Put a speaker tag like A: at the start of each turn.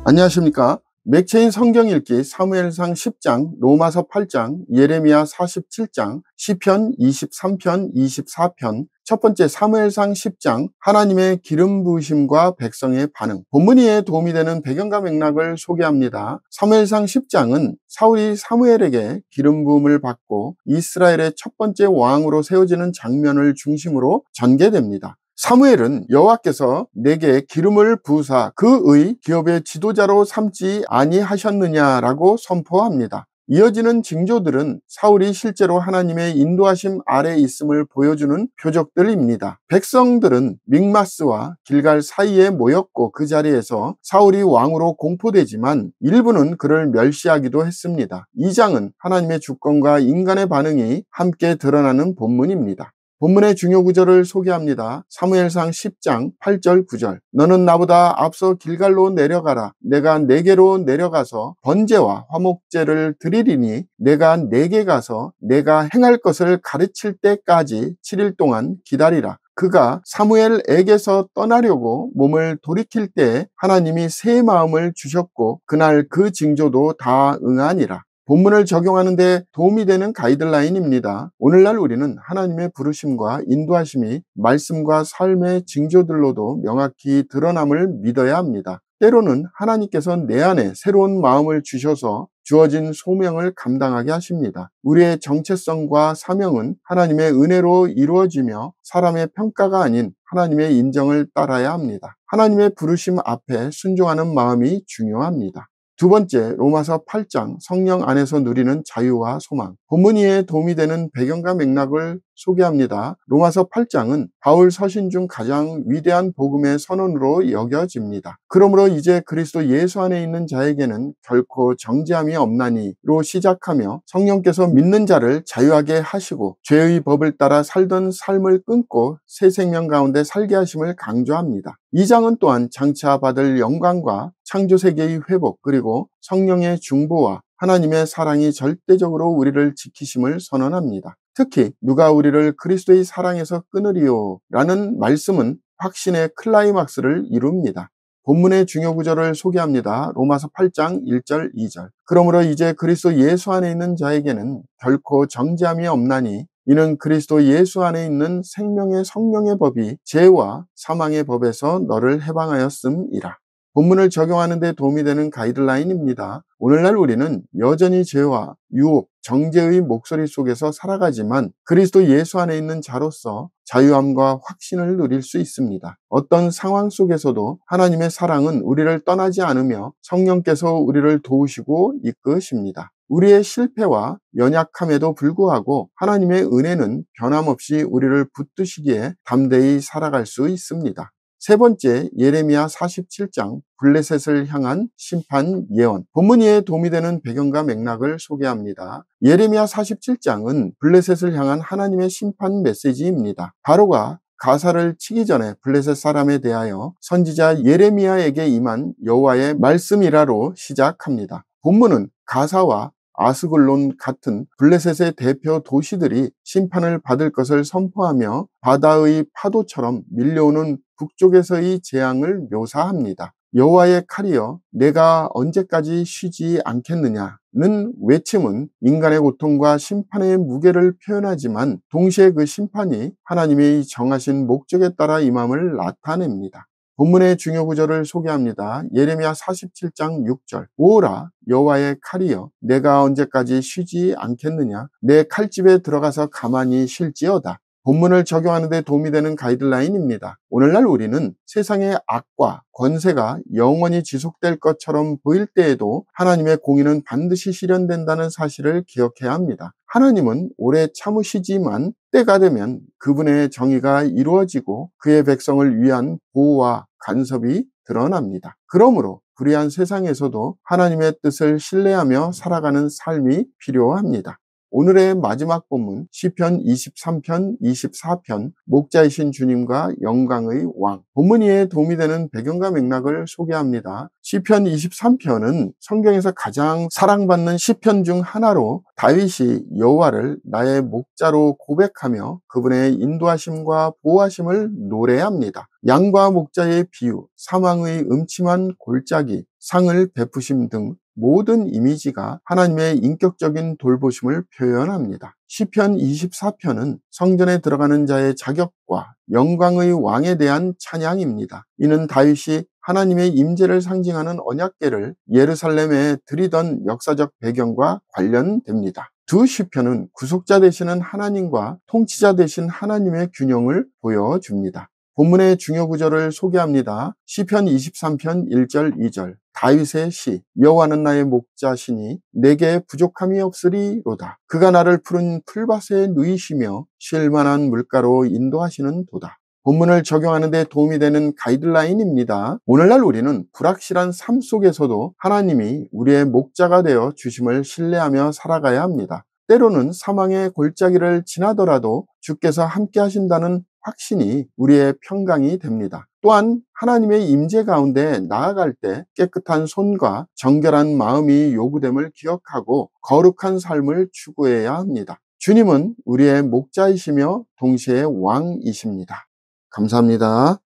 A: 안녕하십니까. 맥체인 성경 읽기 사무엘상 10장, 로마서 8장, 예레미야 47장, 시편 23편, 24편, 첫 번째 사무엘상 10장, 하나님의 기름 부으심과 백성의 반응. 본문 이에 도움이 되는 배경과 맥락을 소개합니다. 사무엘상 10장은 사울이 사무엘에게 기름 부음을 받고 이스라엘의 첫 번째 왕으로 세워지는 장면을 중심으로 전개됩니다. 사무엘은 여호와께서 내게 기름을 부으사 그의 기업의 지도자로 삼지 아니하셨느냐라고 선포합니다. 이어지는 징조들은 사울이 실제로 하나님의 인도하심 아래 있음을 보여주는 표적들입니다. 백성들은 믹마스와 길갈 사이에 모였고 그 자리에서 사울이 왕으로 공포되지만 일부는 그를 멸시하기도 했습니다. 이 장은 하나님의 주권과 인간의 반응이 함께 드러나는 본문입니다. 본문의 중요 구절을 소개합니다. 사무엘상 10장 8절 9절. 너는 나보다 앞서 길갈로 내려가라. 내가 네게로 내려가서 번제와 화목제를 드리리니 내가 네게 가서 내가 행할 것을 가르칠 때까지 7일 동안 기다리라. 그가 사무엘에게서 떠나려고 몸을 돌이킬 때 하나님이 새 마음을 주셨고 그날 그 징조도 다 응하니라. 본문을 적용하는 데 도움이 되는 가이드라인입니다. 오늘날 우리는 하나님의 부르심과 인도하심이 말씀과 삶의 징조들로도 명확히 드러남을 믿어야 합니다. 때로는 하나님께서 내 안에 새로운 마음을 주셔서 주어진 소명을 감당하게 하십니다. 우리의 정체성과 사명은 하나님의 은혜로 이루어지며 사람의 평가가 아닌 하나님의 인정을 따라야 합니다. 하나님의 부르심 앞에 순종하는 마음이 중요합니다. 두 번째, 로마서 8장, 성령 안에서 누리는 자유와 소망. 본문 이에 도움이 되는 배경과 맥락을 소개합니다. 로마서 8장은 바울 서신 중 가장 위대한 복음의 선언으로 여겨집니다. 그러므로 이제 그리스도 예수 안에 있는 자에게는 결코 정죄함이 없나니로 시작하며 성령께서 믿는 자를 자유하게 하시고 죄의 법을 따라 살던 삶을 끊고 새 생명 가운데 살게 하심을 강조합니다. 이 장은 또한 장차 받을 영광과 창조세계의 회복 그리고 성령의 중보와 하나님의 사랑이 절대적으로 우리를 지키심을 선언합니다. 특히 누가 우리를 그리스도의 사랑에서 끊으리요 라는 말씀은 확신의 클라이막스를 이룹니다. 본문의 중요 구절을 소개합니다. 로마서 8장 1절 2절. 그러므로 이제 그리스도 예수 안에 있는 자에게는 결코 정죄함이 없나니 이는 그리스도 예수 안에 있는 생명의 성령의 법이 죄와 사망의 법에서 너를 해방하였음이라. 본문을 적용하는 데 도움이 되는 가이드라인입니다. 오늘날 우리는 여전히 죄와 유혹, 정죄의 목소리 속에서 살아가지만 그리스도 예수 안에 있는 자로서 자유함과 확신을 누릴 수 있습니다. 어떤 상황 속에서도 하나님의 사랑은 우리를 떠나지 않으며 성령께서 우리를 도우시고 이끄십니다. 우리의 실패와 연약함에도 불구하고 하나님의 은혜는 변함없이 우리를 붙드시기에 담대히 살아갈 수 있습니다. 세 번째, 예레미야 47장 블레셋을 향한 심판 예언. 본문 이에 도움이 되는 배경과 맥락을 소개합니다. 예레미야 47장은 블레셋을 향한 하나님의 심판 메시지입니다. 바로가 가사를 치기 전에 블레셋 사람에 대하여 선지자 예레미야에게 임한 여호와의 말씀이라로 시작합니다. 본문은 가사와 아스글론 같은 블레셋의 대표 도시들이 심판을 받을 것을 선포하며 바다의 파도처럼 밀려오는 북쪽에서의 재앙을 묘사합니다. 여호와의 칼이여 내가 언제까지 쉬지 않겠느냐는 외침은 인간의 고통과 심판의 무게를 표현하지만 동시에 그 심판이 하나님의 정하신 목적에 따라 임함을 나타냅니다. 본문의 중요 구절을 소개합니다. 예레미야 47장 6절. 오라 여호와의 칼이여 내가 언제까지 쉬지 않겠느냐 내 칼집에 들어가서 가만히 쉴지어다. 본문을 적용하는 데 도움이 되는 가이드라인입니다. 오늘날 우리는 세상의 악과 권세가 영원히 지속될 것처럼 보일 때에도 하나님의 공의는 반드시 실현된다는 사실을 기억해야 합니다. 하나님은 오래 참으시지만 때가 되면 그분의 정의가 이루어지고 그의 백성을 위한 보호와 간섭이 드러납니다. 그러므로 불의한 세상에서도 하나님의 뜻을 신뢰하며 살아가는 삶이 필요합니다. 오늘의 마지막 본문 시편 23편 24편 목자이신 주님과 영광의 왕. 본문 이에 도움이 되는 배경과 맥락을 소개합니다. 시편 23편은 성경에서 가장 사랑받는 시편 중 하나로 다윗이 여호와를 나의 목자로 고백하며 그분의 인도하심과 보호하심을 노래합니다. 양과 목자의 비유, 사망의 음침한 골짜기, 상을 베푸심 등 모든 이미지가 하나님의 인격적인 돌보심을 표현합니다. 시편 24편은 성전에 들어가는 자의 자격과 영광의 왕에 대한 찬양입니다. 이는 다윗이 하나님의 임재를 상징하는 언약궤를 예루살렘에 드리던 역사적 배경과 관련됩니다. 두 시편은 구속자 되시는 하나님과 통치자 되신 하나님의 균형을 보여줍니다. 본문의 중요 구절을 소개합니다. 시편 23편 1절 2절. 다윗의 시. 여호와는 나의 목자시니 내게 부족함이 없으리로다. 그가 나를 푸른 풀밭에 누이시며 쉴 만한 물가로 인도하시는 도다. 본문을 적용하는 데 도움이 되는 가이드라인입니다. 오늘날 우리는 불확실한 삶 속에서도 하나님이 우리의 목자가 되어 주심을 신뢰하며 살아가야 합니다. 때로는 사망의 골짜기를 지나더라도 주께서 함께 하신다는 확신이 우리의 평강이 됩니다. 또한 하나님의 임재 가운데 나아갈 때 깨끗한 손과 정결한 마음이 요구됨을 기억하고 거룩한 삶을 추구해야 합니다. 주님은 우리의 목자이시며 동시에 왕이십니다. 감사합니다.